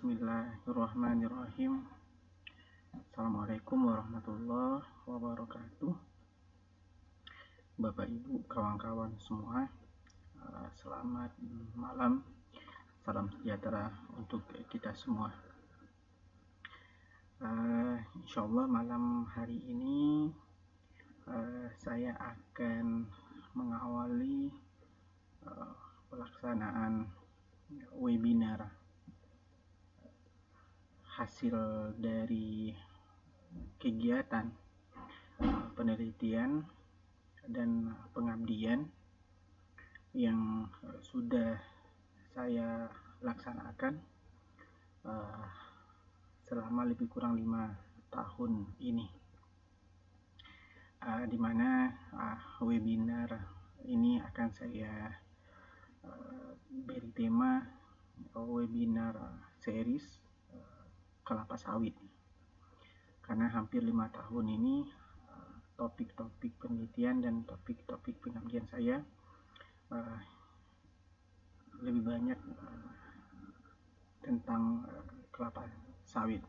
Bismillahirrahmanirrahim. Assalamualaikum warahmatullahi wabarakatuh. Bapak Ibu, kawan-kawan semua, selamat malam. Salam sejahtera untuk kita semua. Insyaallah malam hari ini saya akan mengawali pelaksanaan webinar hasil dari kegiatan penelitian dan pengabdian yang sudah saya laksanakan selama lebih kurang 5 tahun ini, di mana webinar ini akan saya beri tema webinar series kelapa sawit, karena hampir 5 tahun ini topik-topik penelitian dan topik-topik pengabdian saya lebih banyak tentang kelapa sawit.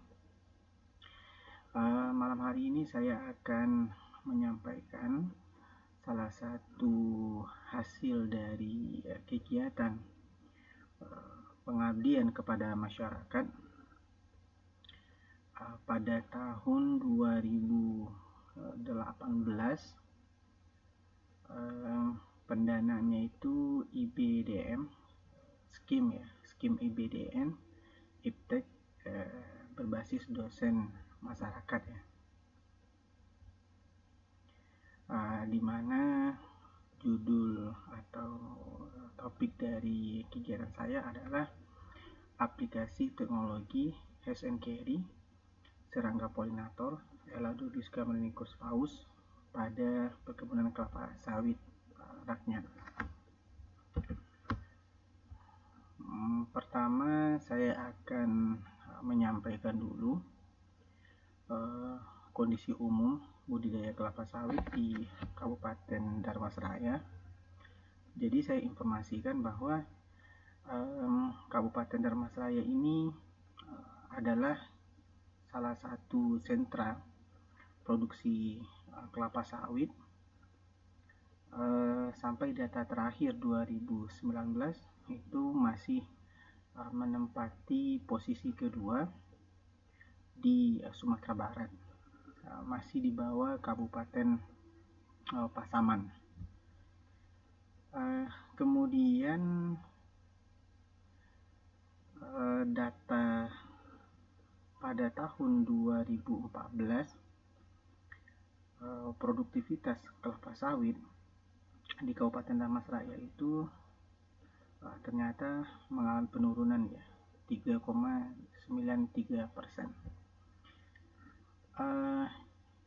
Malam hari ini saya akan menyampaikan salah satu hasil dari kegiatan pengabdian kepada masyarakat pada tahun 2018. Pendananya itu IBDM, skim IBDN Iptek, berbasis dosen masyarakat ya, di mana judul atau topik dari kegiatan saya adalah aplikasi teknologi Hash and Carry serangga polinator Elodurus camelonicus faus pada perkebunan kelapa sawit rakyat. Pertama saya akan menyampaikan dulu kondisi umum budidaya kelapa sawit di Kabupaten Dharmasraya. Jadi saya informasikan bahwa Kabupaten Dharmasraya ini adalah salah satu sentra produksi kelapa sawit. Sampai data terakhir 2019 itu masih menempati posisi kedua di Sumatera Barat, masih di bawah Kabupaten Pasaman. Kemudian data pada tahun 2014, produktivitas kelapa sawit di Kabupaten Dharmasraya itu ternyata mengalami penurunan ya, 3,93%.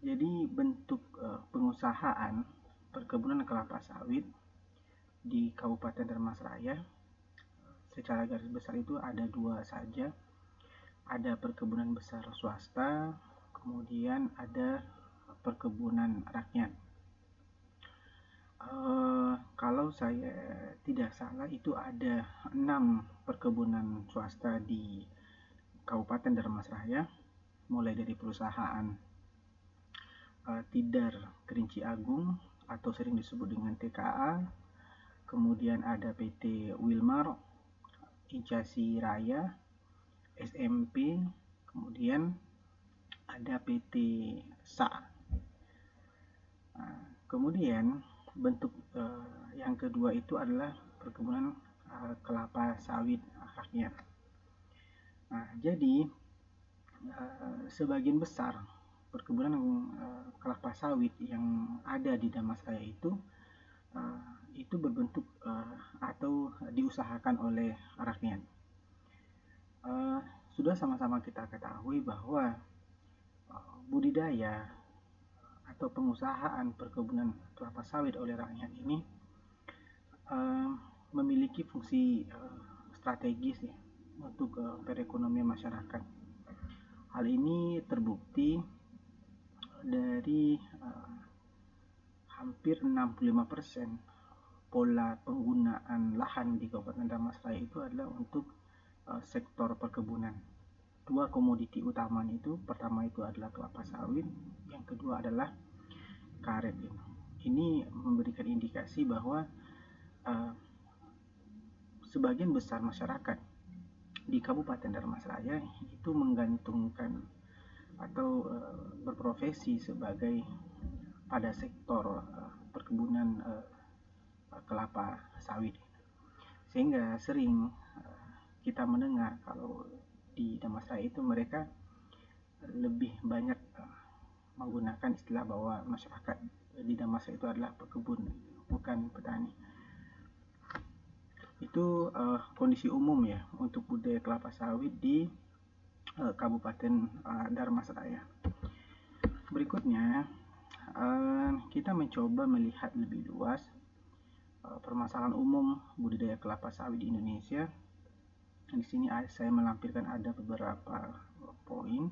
Jadi bentuk pengusahaan perkebunan kelapa sawit di Kabupaten Dharmasraya secara garis besar itu ada dua saja. Ada perkebunan besar swasta, kemudian ada perkebunan rakyat. Kalau saya tidak salah itu ada 6 perkebunan swasta di Kabupaten Dharmasraya, mulai dari perusahaan Tidar Kerinci Agung atau sering disebut dengan TKA, kemudian ada PT Wilmar, Incasi Raya, SMP, kemudian ada PT SA. Kemudian bentuk yang kedua itu adalah perkebunan kelapa sawit rakyat. Jadi sebagian besar perkebunan kelapa sawit yang ada di Dharmasraya itu berbentuk atau diusahakan oleh rakyat. Sudah sama-sama kita ketahui bahwa budidaya atau pengusahaan perkebunan kelapa sawit oleh rakyat ini memiliki fungsi strategis ya untuk perekonomian masyarakat. Hal ini terbukti dari hampir 65% pola penggunaan lahan di Kabupaten Dharmasraya itu adalah untuk sektor perkebunan. dua komoditi utamanya itu, pertama itu adalah kelapa sawit, yang kedua adalah karet. Ini memberikan indikasi bahwa sebagian besar masyarakat di Kabupaten Dharmasraya itu menggantungkan atau berprofesi sebagai pada sektor perkebunan kelapa sawit, sehingga sering kita mendengar kalau di Dharmasraya itu mereka lebih banyak menggunakan istilah bahwa masyarakat di Dharmasraya itu adalah pekebun, bukan petani. Itu kondisi umum ya untuk budaya kelapa sawit di Kabupaten Dharmasraya. Berikutnya kita mencoba melihat lebih luas permasalahan umum budidaya kelapa sawit di Indonesia. Di sini saya melampirkan ada beberapa poin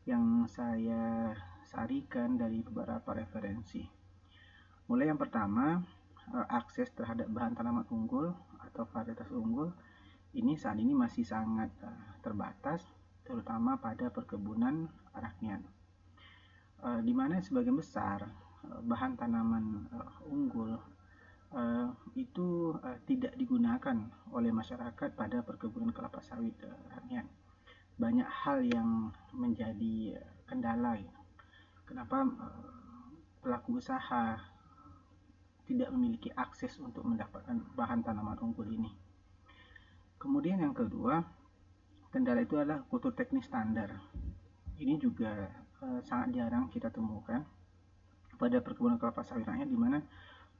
yang saya sarikan dari beberapa referensi. Mulai yang pertama, akses terhadap bahan tanaman unggul atau varietas unggul ini saat ini masih sangat terbatas, terutama pada perkebunan rakyat, di mana sebagian besar bahan tanaman unggul itu tidak digunakan oleh masyarakat pada perkebunan kelapa sawit rakyat. Banyak hal yang menjadi kendala. Kenapa pelaku usaha tidak memiliki akses untuk mendapatkan bahan tanaman unggul ini? Kemudian yang kedua, kendala itu adalah kultur teknis standar. Ini juga sangat jarang kita temukan pada perkebunan kelapa sawit rakyat, di mana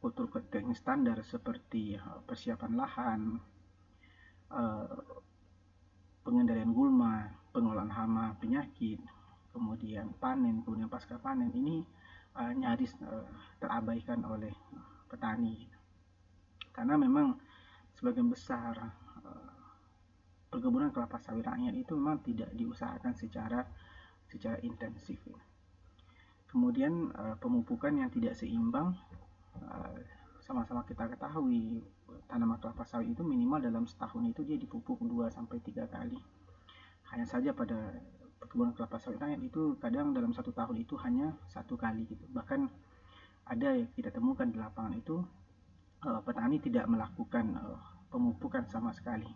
kultur teknis standar seperti persiapan lahan, pengendalian gulma, pengelolaan hama penyakit, kemudian panen, kemudian pasca panen ini nyaris terabaikan oleh petani, karena memang sebagian besar perkebunan kelapa sawit rakyat itu memang tidak diusahakan secara intensif. Kemudian pemupukan yang tidak seimbang. Sama-sama kita ketahui tanaman kelapa sawit itu minimal dalam setahun itu dia dipupuk 2-3 kali. Hanya saja pada perkebunan kelapa sawit rakyat itu kadang dalam 1 tahun itu hanya 1 kali gitu. Bahkan ada yang kita temukan di lapangan itu petani tidak melakukan pemupukan sama sekali.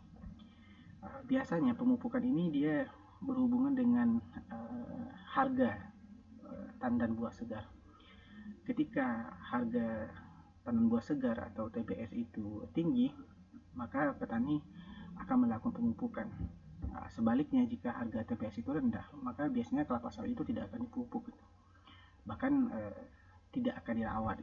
Biasanya pemupukan ini dia berhubungan dengan harga tandan buah segar. Ketika harga tandan buah segar atau TBS itu tinggi, maka petani akan melakukan pemupukan. Sebaliknya, jika harga TBS itu rendah, maka biasanya kelapa sawit itu tidak akan dipupuk, bahkan tidak akan dirawat.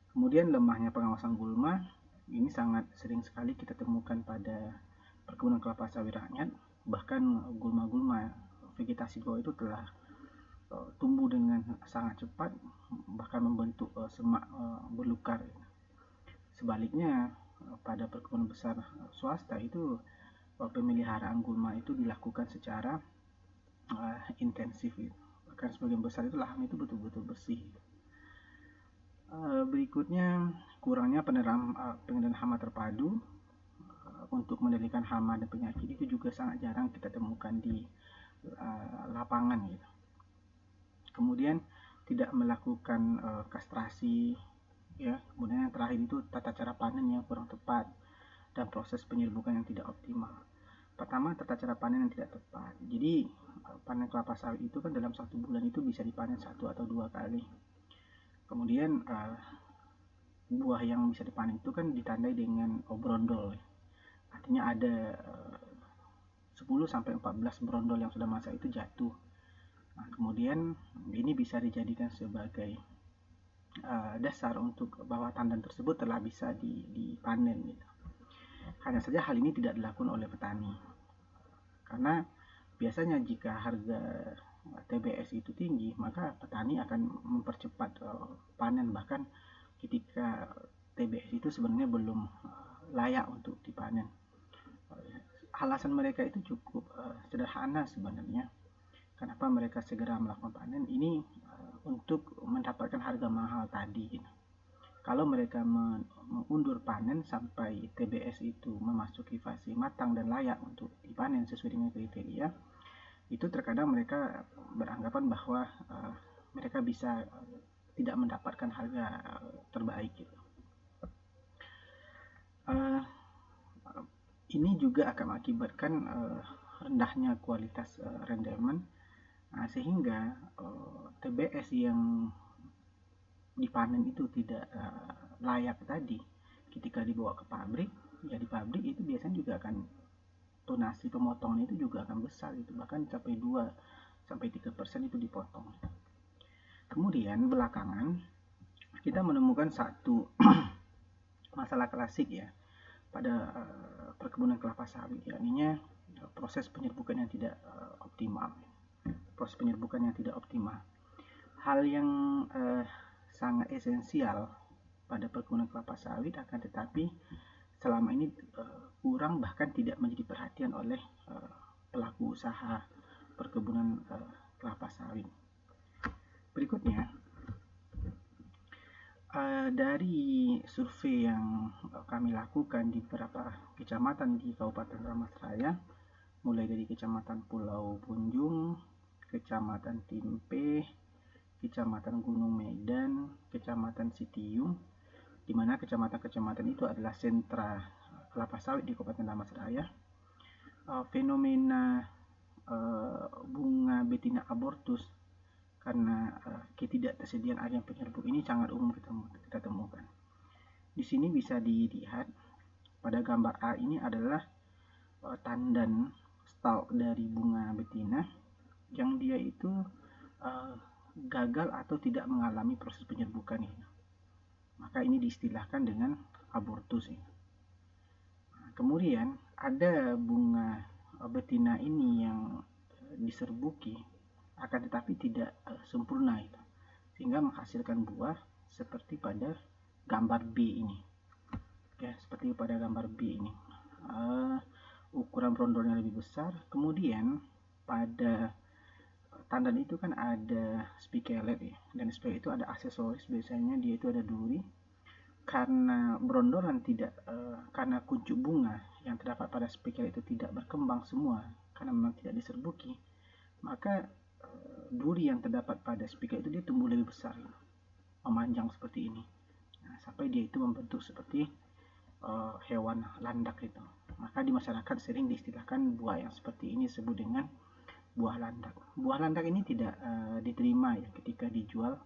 Kemudian lemahnya pengawasan gulma, ini sangat sering sekali kita temukan pada perkebunan kelapa sawit rakyat. Bahkan gulma-gulma vegetasi di bawah itu telah tumbuh dengan sangat cepat, bahkan membentuk semak belukar. Sebaliknya pada perkebunan besar swasta itu pemeliharaan gulma itu dilakukan secara intensif. Bahkan sebagian besar itu lahan itu betul-betul bersih. Berikutnya, kurangnya pengendalian hama terpadu untuk mengendalikan hama dan penyakit itu juga sangat jarang kita temukan di lapangan gitu. Kemudian tidak melakukan kastrasi ya. Kemudian yang terakhir itu tata cara panen yang kurang tepat dan proses penyerbukan yang tidak optimal. Pertama, tata cara panen yang tidak tepat. Jadi panen kelapa sawit itu kan dalam 1 bulan itu bisa dipanen 1 atau 2 kali. Kemudian buah yang bisa dipanen itu kan ditandai dengan brondol. Artinya ada 10-14 brondol yang sudah masak itu jatuh. Nah, kemudian ini bisa dijadikan sebagai dasar untuk bahwa tandan tersebut telah bisa dipanen gitu. Hanya saja hal ini tidak dilakukan oleh petani, karena biasanya jika harga TBS itu tinggi, maka petani akan mempercepat panen, bahkan ketika TBS itu sebenarnya belum layak untuk dipanen. Alasan mereka itu cukup sederhana sebenarnya. Kenapa mereka segera melakukan panen ini? Untuk mendapatkan harga mahal tadi. Kalau mereka mengundur panen sampai TBS itu memasuki fase matang dan layak untuk dipanen sesuai dengan kriteria, itu terkadang mereka beranggapan bahwa mereka bisa tidak mendapatkan harga terbaik gitu. Ini juga akan mengakibatkan rendahnya kualitas rendemen, sehingga TBS yang dipanen itu tidak layak tadi ketika dibawa ke pabrik. Ya di pabrik itu biasanya juga akan tonasi pemotongan itu juga akan besar gitu, bahkan sampai 2-3% itu dipotong. Kemudian belakangan kita menemukan satu masalah klasik ya pada perkebunan kelapa sawit, yakni proses penyerbukan yang tidak optimal. Hal yang sangat esensial pada perkebunan kelapa sawit, akan tetapi selama ini kurang bahkan tidak menjadi perhatian oleh pelaku usaha perkebunan kelapa sawit. Berikutnya, dari survei yang kami lakukan di beberapa kecamatan di Kabupaten Dharmasraya, mulai dari Kecamatan Pulau Punjung, Kecamatan Timpe, Kecamatan Gunung Medan, Kecamatan Sitiung, di mana kecamatan-kecamatan itu adalah sentra kelapa sawit di Kabupaten Dharmasraya. Fenomena bunga betina abortus karena ketidaktersediaan agen penyerbuk ini sangat umum kita temukan. Di sini bisa dilihat pada gambar A ini adalah tandan stalk dari bunga betina yang dia itu gagal atau tidak mengalami proses penyerbukan ini. Maka ini diistilahkan dengan abortus ini. Kemudian ada bunga betina ini yang diserbuki, akan tetapi tidak sempurna itu, sehingga menghasilkan buah seperti pada gambar B ini. Ya, seperti pada gambar B ini. Ukuran brondolnya lebih besar. Kemudian pada tandan itu kan ada spikelet ya, dan spikelet itu ada aksesoris, biasanya dia itu ada duri. Karena brondolan karena kuncup bunga yang terdapat pada spikelet itu tidak berkembang semua karena memang tidak diserbuki, maka duri yang terdapat pada spikelet itu dia tumbuh lebih besar, memanjang seperti ini, sampai dia itu membentuk seperti hewan landak itu. Maka di masyarakat sering diistilahkan buah yang seperti ini disebut dengan buah landak. Buah landak ini tidak diterima ya ketika dijual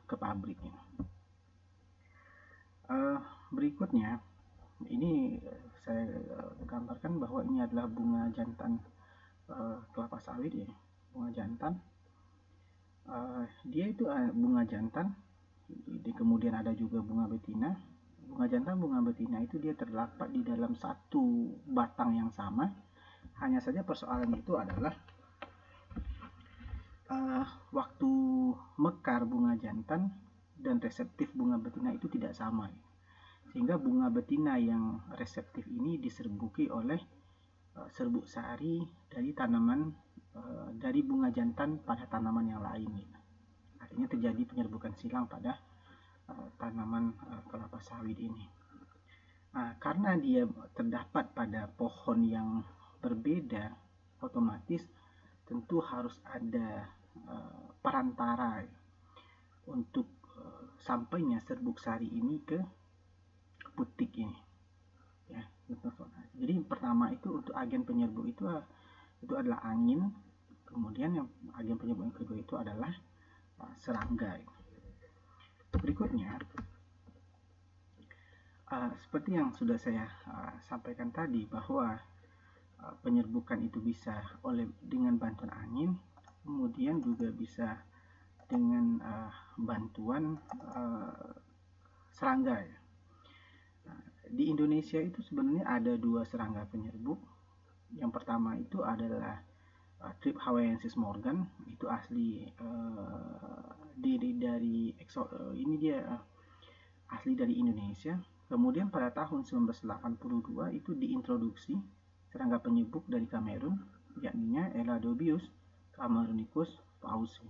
ke pabrik. Berikutnya ini saya gambarkan bahwa ini adalah bunga jantan kelapa sawit ya, bunga jantan. Dia itu bunga jantan, kemudian ada juga bunga betina. Bunga jantan, bunga betina itu dia terdapat di dalam satu batang yang sama. Hanya saja persoalannya itu adalah waktu mekar bunga jantan dan reseptif bunga betina itu tidak sama, sehingga bunga betina yang reseptif ini diserbuki oleh serbuk sari dari tanaman dari bunga jantan pada tanaman yang lain. Artinya terjadi penyerbukan silang pada tanaman kelapa sawit ini. Karena dia terdapat pada pohon yang berbeda, otomatis tentu harus ada perantara untuk sampainya serbuk sari ini ke putik ini. Ya, jadi pertama itu untuk agen penyerbuk itu adalah angin. Kemudian yang agen penyerbuk yang kedua itu adalah serangga. Berikutnya, seperti yang sudah saya sampaikan tadi, bahwa penyerbukan itu bisa dengan bantuan angin, kemudian juga bisa dengan bantuan serangga ya. Di Indonesia itu sebenarnya ada 2 serangga penyerbuk. Yang pertama itu adalah Trip hawaiiensis morgan, itu asli asli dari Indonesia. Kemudian pada tahun 1982 itu diintroduksi serangga penyerbuk dari Kamerun, yakni Eladobius camerunicus pauci.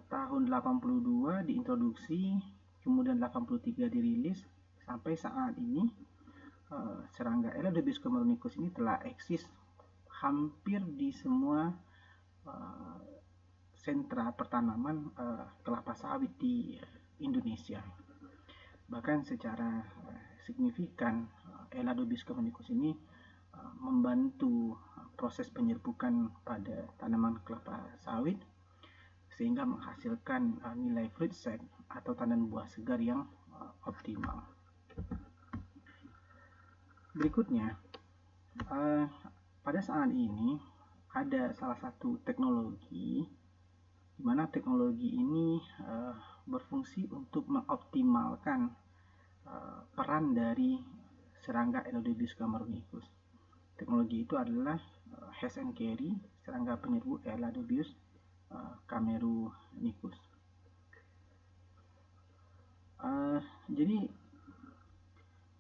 Tahun 82 diintroduksi, kemudian 83 dirilis, sampai saat ini serangga Eladobius cameronicus ini telah eksis hampir di semua sentra pertanaman kelapa sawit di Indonesia. Bahkan secara signifikan Eladobius cameronicus ini membantu proses penyerbukan pada tanaman kelapa sawit sehingga menghasilkan nilai fruit set atau tandan buah segar yang optimal. Berikutnya, pada saat ini ada salah satu teknologi di mana teknologi ini berfungsi untuk mengoptimalkan peran dari serangga Eladobius cameronicus. Teknologi itu adalah Hash and Carry serangga penyerbu Eladobius cameronicus. Jadi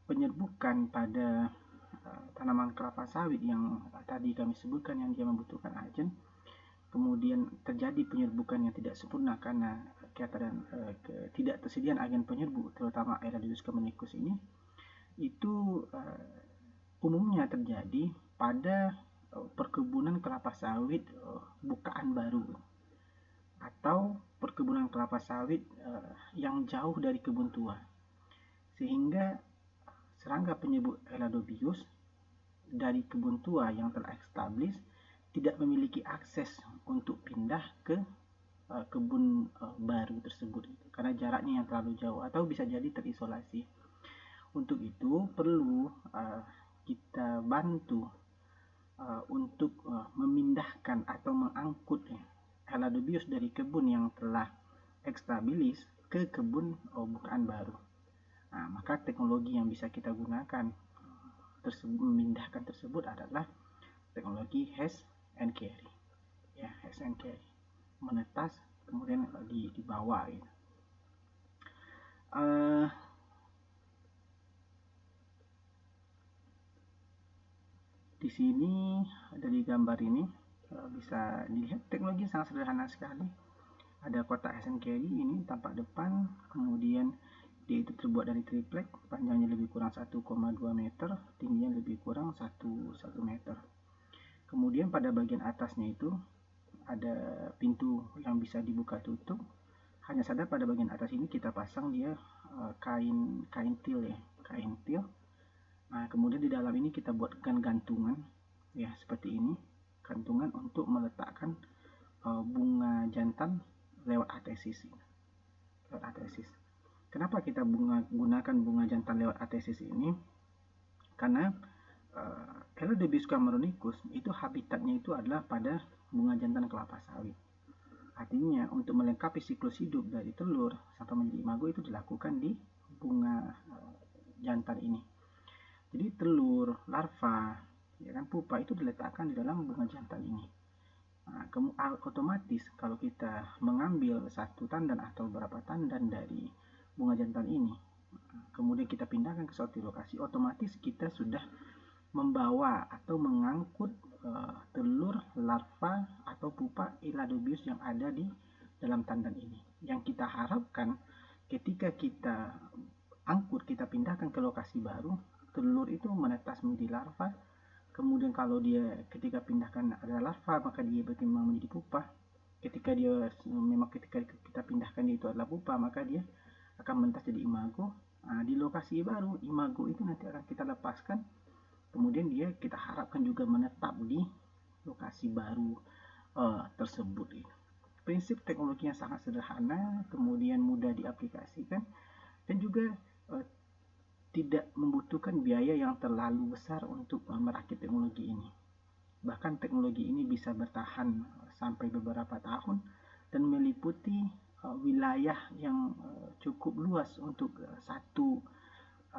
penyerbukan pada tanaman kelapa sawit yang tadi kami sebutkan yang dia membutuhkan agen, kemudian terjadi penyerbukan yang tidak sempurna karena ketidaktersediaan agen penyerbu terutama Eladobius cameronicus ini, itu umumnya terjadi pada perkebunan kelapa sawit bukaan baru atau perkebunan kelapa sawit yang jauh dari kebun tua, sehingga serangga penyerbu Eladobius dari kebun tua yang telah established tidak memiliki akses untuk pindah ke kebun baru tersebut karena jaraknya yang terlalu jauh atau bisa jadi terisolasi. Untuk itu perlu kita bantu untuk memindahkan atau mengangkut Eladobius dari kebun yang telah established ke kebun bukaan baru. Nah, maka teknologi yang bisa kita gunakan memindahkan tersebut adalah teknologi Hash and Carry. Ya, Hash and Carry, menetas kemudian dibawa gitu. Di sini dari gambar ini bisa dilihat teknologi sangat sederhana sekali. Ada kotak Hash and Carry ini tampak depan, kemudian dia itu terbuat dari triplek, panjangnya lebih kurang 1,2 meter, tingginya lebih kurang 1 meter. Kemudian pada bagian atasnya itu ada pintu yang bisa dibuka tutup. Hanya saja pada bagian atas ini kita pasang dia kain til ya, kain til. Nah, kemudian di dalam ini kita buatkan gantungan ya seperti ini, gantungan untuk meletakkan bunga jantan lewat atesis. Kenapa kita gunakan bunga jantan lewat atesis ini? Karena Eladobius cameronicus itu habitatnya itu adalah pada bunga jantan kelapa sawit. Artinya untuk melengkapi siklus hidup dari telur sampai menjadi imago itu dilakukan di bunga jantan ini. Jadi telur, larva, ya kan, pupa itu diletakkan di dalam bunga jantan ini. Nah, otomatis kalau kita mengambil satu tandan atau beberapa tandan dari bunga jantan ini, kemudian kita pindahkan ke suatu lokasi, otomatis kita sudah membawa atau mengangkut telur, larva atau pupa Eladobius yang ada di dalam tandan ini. Yang kita harapkan ketika kita angkut, kita pindahkan ke lokasi baru, telur itu menetas menjadi larva. Kemudian kalau dia ketika pindahkan ada larva, maka dia berkembang menjadi pupa. Ketika kita pindahkan itu adalah pupa, maka dia akan menetas jadi imago. Nah, di lokasi baru imago itu nanti akan kita lepaskan, kemudian dia kita harapkan juga menetap di lokasi baru tersebut. Prinsip teknologinya sangat sederhana, kemudian mudah diaplikasikan, dan juga tidak membutuhkan biaya yang terlalu besar untuk merakit teknologi ini. Bahkan teknologi ini bisa bertahan sampai beberapa tahun dan meliputi wilayah yang cukup luas untuk satu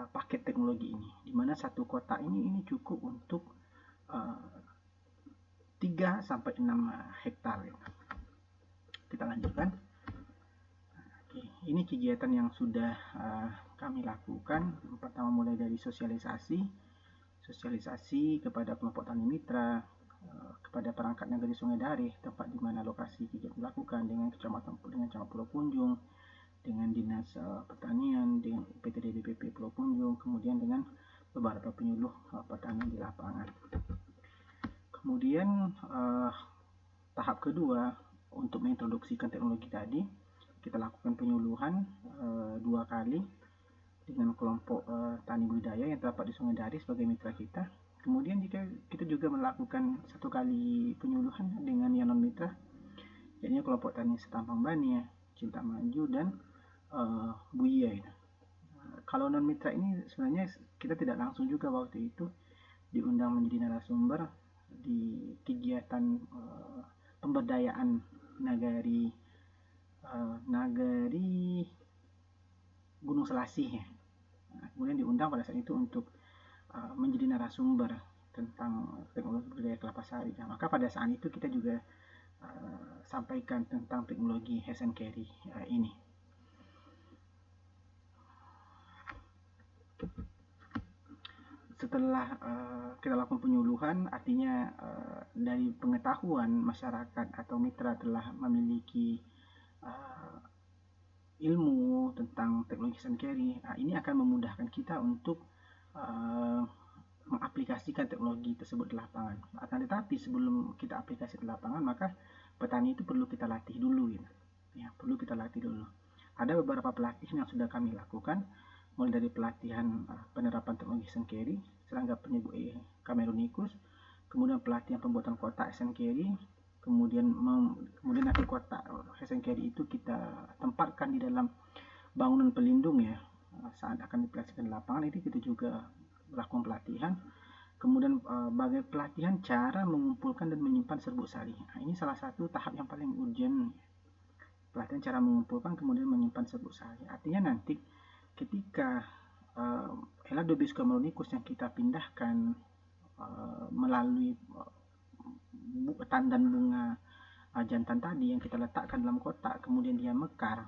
paket teknologi ini, di mana satu kotak ini cukup untuk 3 sampai 6 hektar. Kita lanjutkan. Oke, ini kegiatan yang sudah kami lakukan. Pertama mulai dari sosialisasi kepada kelompok tani mitra, kepada perangkat negeri Sungai Dareh, tempat di mana lokasi kegiatan dilakukan, dengan kecamatan Pulau Punjung, dengan dinas pertanian, dengan PTD BPP Pulau Punjung, kemudian dengan beberapa penyuluh petani di lapangan. Kemudian tahap kedua, untuk mengintroduksikan teknologi tadi, kita lakukan penyuluhan 2 kali dengan kelompok tani budidaya yang terdapat di Sungai Dari sebagai mitra kita. Kemudian kita juga melakukan 1 kali penyuluhan dengan yang non mitra, yaitu kelompok tani Setampang Bani, Cinta Maju, dan Buia. Kalau non mitra ini sebenarnya kita tidak langsung juga waktu itu diundang menjadi narasumber di kegiatan pemberdayaan nagari Gunung Selasih ya. Kemudian diundang pada saat itu untuk menjadi narasumber tentang teknologi budidaya kelapa sawit. Nah, maka pada saat itu kita juga sampaikan tentang teknologi Hash and Carry ini. Setelah kita lakukan penyuluhan, artinya dari pengetahuan masyarakat atau mitra telah memiliki ilmu tentang teknologi Hash and Carry, ini akan memudahkan kita untuk mengaplikasikan teknologi tersebut di lapangan. Akan tetapi sebelum kita aplikasi di lapangan, maka petani itu perlu kita latih dulu, gitu. Ya, perlu kita latih dulu. Ada beberapa pelatihan yang sudah kami lakukan, mulai dari pelatihan penerapan teknologi Hash and Carry, serangga penyebut Camerunicus, kemudian pelatihan pembuatan kotak Hash and Carry, kemudian nanti kotak Hash and Carry itu kita tempatkan di dalam bangunan pelindung ya, saat akan dioperasikan di lapangan. Itu kita juga melakukan pelatihan. Kemudian bagai pelatihan cara mengumpulkan dan menyimpan serbuk sari. Ini salah satu tahap yang paling urgent. Pelatihan cara mengumpulkan kemudian menyimpan serbuk sari. Artinya nanti ketika Eladobius camerunicus yang kita pindahkan melalui tandan bunga jantan tadi yang kita letakkan dalam kotak, kemudian dia mekar,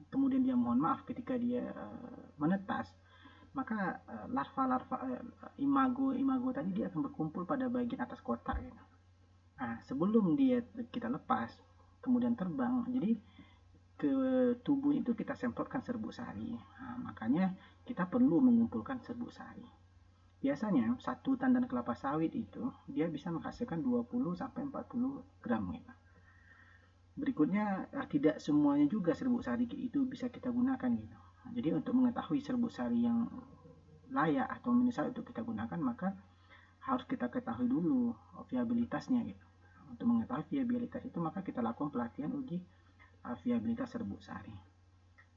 kemudian dia ketika dia menetas, maka larva-larva imago tadi dia akan berkumpul pada bagian atas kotak gitu. Nah, sebelum dia kita lepas kemudian terbang, jadi ke tubuh itu kita semprotkan serbuk sari. Nah, makanya kita perlu mengumpulkan serbuk sari. Biasanya satu tandan kelapa sawit itu dia bisa menghasilkan 20 sampai 40 gram gitu. Berikutnya, tidak semuanya juga serbuk sari itu bisa kita gunakan gitu. Jadi untuk mengetahui serbuk sari yang layak atau menyesal untuk kita gunakan, maka harus kita ketahui dulu viabilitasnya gitu. Untuk mengetahui viabilitas itu, maka kita lakukan pelatihan uji viabilitas serbuk sari.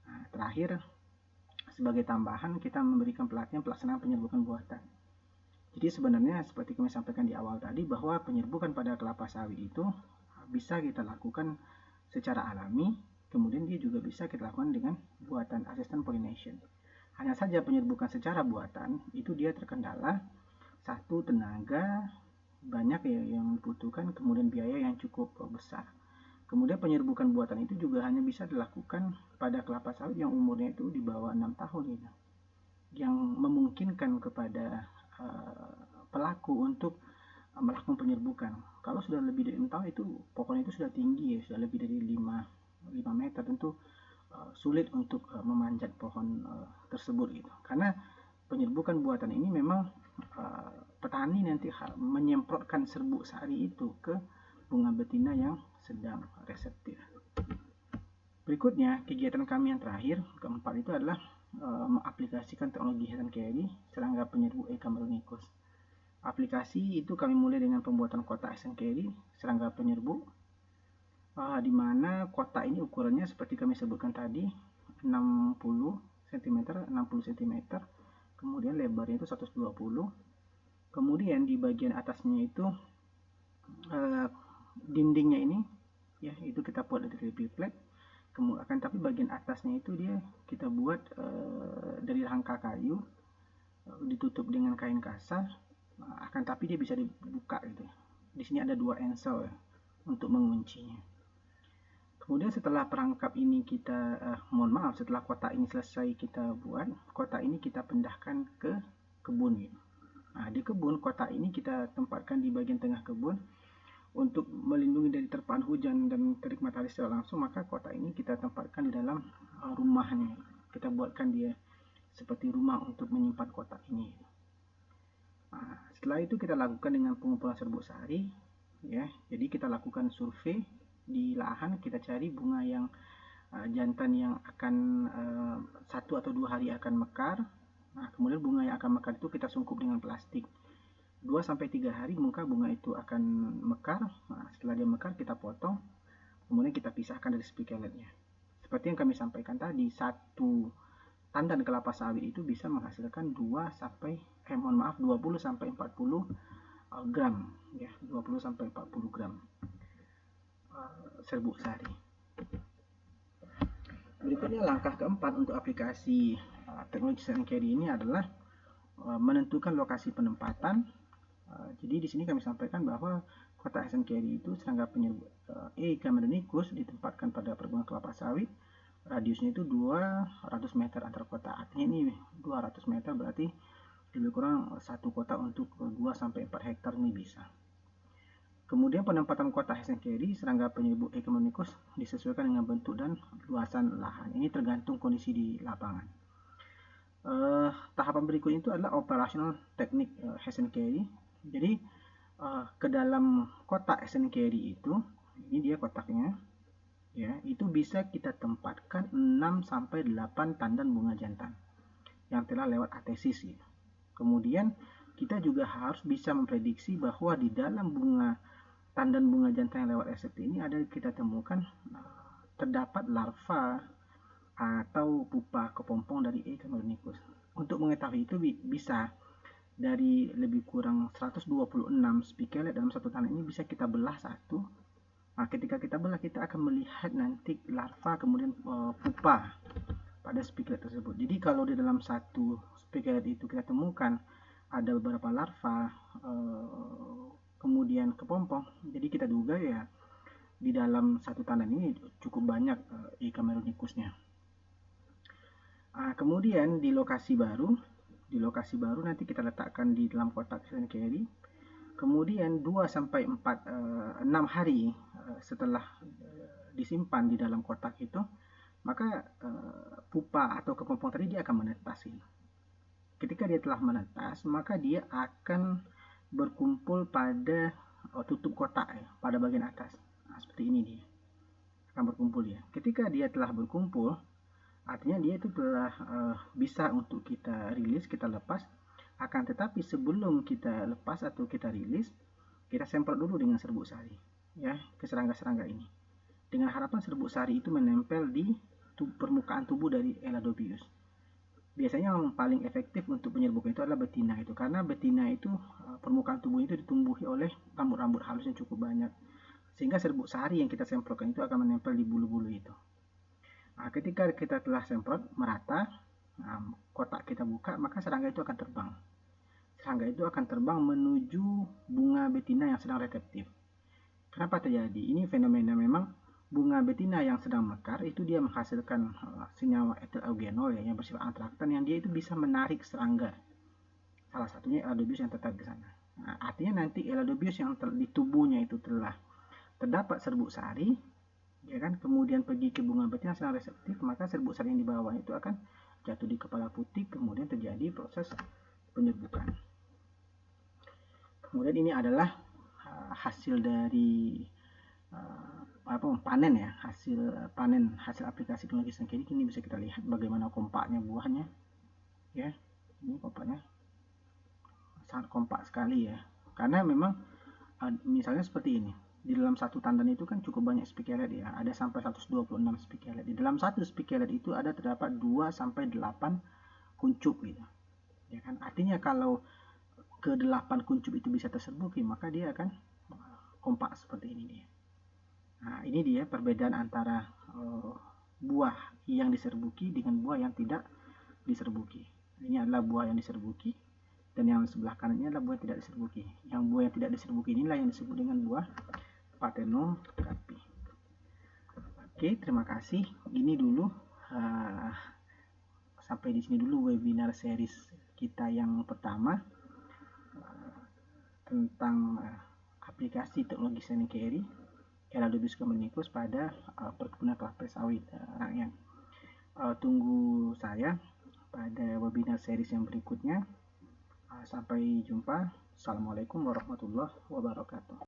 Nah, terakhir, sebagai tambahan kita memberikan pelatihan pelaksanaan penyerbukan buatan. Jadi sebenarnya seperti kami sampaikan di awal tadi, bahwa penyerbukan pada kelapa sawit itu bisa kita lakukan secara alami, kemudian dia juga bisa kita lakukan dengan buatan assistant pollination. Hanya saja penyerbukan secara buatan itu dia terkendala satu, tenaga banyak yang dibutuhkan, kemudian biaya yang cukup besar. Kemudian penyerbukan buatan itu juga hanya bisa dilakukan pada kelapa sawit yang umurnya itu di bawah 6 tahun gitu. Yang memungkinkan kepada pelaku untuk melakukan penyerbukan. Kalau sudah lebih dari 6 tahun itu pohon itu sudah tinggi ya, sudah lebih dari 5 meter, tentu sulit untuk memanjat pohon tersebut gitu. Karena penyerbukan buatan ini memang petani nanti menyemprotkan serbuk sari itu ke bunga betina yang sedang reseptif. Berikutnya, kegiatan kami yang terakhir, keempat, itu adalah mengaplikasikan teknologi Hash and Carry serangga penyerbu Camerunicus. Aplikasi itu kami mulai dengan pembuatan kotak Hash and Carry serangga penyerbu, di mana kotak ini ukurannya seperti kami sebutkan tadi 60 cm, kemudian lebarnya itu 120. Kemudian di bagian atasnya itu dindingnya ini ya, itu kita buat dari plate. Kemudian tapi bagian atasnya itu kita buat dari rangka kayu, ditutup dengan kain kasar, akan tapi dia bisa dibuka gitu. Di sini ada 2 engsel ya, untuk menguncinya. Kemudian setelah perangkap ini setelah kotak ini selesai kita buat, kotak ini kita pindahkan ke kebun gitu. Nah, di kebun, kotak ini kita tempatkan di bagian tengah kebun untuk melindungi dari terpaan hujan dan terik matahari secara langsung. Maka kotak ini kita tempatkan di dalam rumahnya. Kita buatkan dia seperti rumah untuk menyimpan kotak ini. Setelah itu kita lakukan dengan pengumpulan serbuk sari, ya. Jadi kita lakukan survei di lahan, kita cari bunga yang jantan yang akan 1 atau 2 hari akan mekar. Kemudian bunga yang akan mekar itu kita sungkup dengan plastik. 2-3 hari maka bunga itu akan mekar. Setelah dia mekar kita potong, kemudian kita pisahkan dari spikeletnya. Seperti yang kami sampaikan tadi, satu tandan kelapa sawit itu bisa menghasilkan 20 sampai 40 gram, ya, 20 sampai 40 gram serbuk sari. Berikutnya langkah keempat untuk aplikasi teknologi Hand Carry ini adalah menentukan lokasi penempatan. Jadi di sini kami sampaikan bahwa kotak Hand Carry itu serangga penyerbuk E. cameronicus ditempatkan pada perkebunan kelapa sawit. Radiusnya itu 200 meter antar kotak. Artinya ini 200 meter berarti lebih kurang satu kotak untuk 2-4 hektar ini bisa. Kemudian penempatan kotak Hand Carry serangga penyerbuk E. cameronicus disesuaikan dengan bentuk dan luasan lahan. Ini tergantung kondisi di lapangan. Tahapan berikutnya itu adalah operasional teknik Hand Carry. Jadi ke dalam kotak Hand Carry itu, ini dia kotaknya, ya, itu bisa kita tempatkan 6-8 tandan bunga jantan yang telah lewat atesis, ya. Kemudian kita juga harus bisa memprediksi bahwa di dalam tandan bunga jantan yang lewat SFT ini kita temukan terdapat larva atau pupa kepompong dari E. cameronicus. Untuk mengetahui itu bisa dari lebih kurang 126 spikelet dalam satu tandan ini bisa kita belah satu. Ketika kita belah kita akan melihat nanti larva kemudian pupa pada spikelet tersebut. Jadi kalau di dalam satu spikelet itu kita temukan ada beberapa larva kemudian kepompong, jadi kita duga ya di dalam satu tandan ini cukup banyak E. cameronicusnya. Kemudian di lokasi baru nanti kita letakkan di dalam kotak Hand Carry. Kemudian 2-6 hari setelah disimpan di dalam kotak itu, maka pupa atau kepompong tadi dia akan menetas. Ketika dia telah menetas, maka dia akan berkumpul pada tutup kotak, ya, pada bagian atas. Seperti ini dia akan berkumpul ya. Ketika dia telah berkumpul, artinya dia itu telah bisa untuk kita rilis, kita lepas. Akan tetapi sebelum kita lepas atau kita rilis, kita semprot dulu dengan serbuk sari, ya, ke serangga-serangga ini, dengan harapan serbuk sari itu menempel di permukaan tubuh dari Eladobius. Biasanya yang paling efektif untuk penyerbukan itu adalah betina itu, karena betina itu permukaan tubuh itu ditumbuhi oleh rambut-rambut halus yang cukup banyak, sehingga serbuk sari yang kita semprotkan itu akan menempel di bulu-bulu itu. Ketika kita telah semprot merata, kotak kita buka, maka serangga itu akan terbang. Serangga itu akan terbang menuju bunga betina yang sedang reseptif. Kenapa terjadi? Ini fenomena memang bunga betina yang sedang mekar itu dia menghasilkan senyawa etil eugenol, ya, yang bersifat antraktan, yang dia itu bisa menarik serangga. Salah satunya Eladobius yang tetap di sana. Artinya nanti Eladobius yang di tubuhnya itu telah terdapat serbuk sari, ya kan, kemudian pergi ke bunga betina sedang reseptif, maka serbuk sari yang di bawah itu akan jatuh di kepala putih, kemudian terjadi proses penyerbukan. Kemudian ini adalah hasil dari panen, ya, hasil aplikasi teknologi Hand Carry. Ini bisa kita lihat bagaimana kompaknya buahnya, ya. Ini kompaknya sangat kompak sekali, ya, karena memang misalnya seperti ini, di dalam satu tandan itu kan cukup banyak spikelet, ya, ada sampai 126 spikelet. Di dalam satu spikelet itu terdapat 2-8 kuncup, gitu, ya kan. Artinya kalau ke-8 kuncup itu bisa terserbuki, maka dia akan kompak seperti ini dia. Ini dia perbedaan antara buah yang diserbuki dengan buah yang tidak diserbuki. Ini adalah buah yang diserbuki, dan yang sebelah kanannya adalah buah yang tidak diserbuki. Yang buah yang tidak diserbuki inilah yang disebut dengan buah Parthenocarpi. Oke, terima kasih. Ini dulu sampai di sini dulu webinar series kita yang pertama tentang aplikasi teknologi Hand Carry Eladobius cameronicus pada perkebunan kelapa sawit rakyat. Tunggu saya pada webinar series yang berikutnya. Sampai jumpa. Assalamualaikum warahmatullahi wabarakatuh.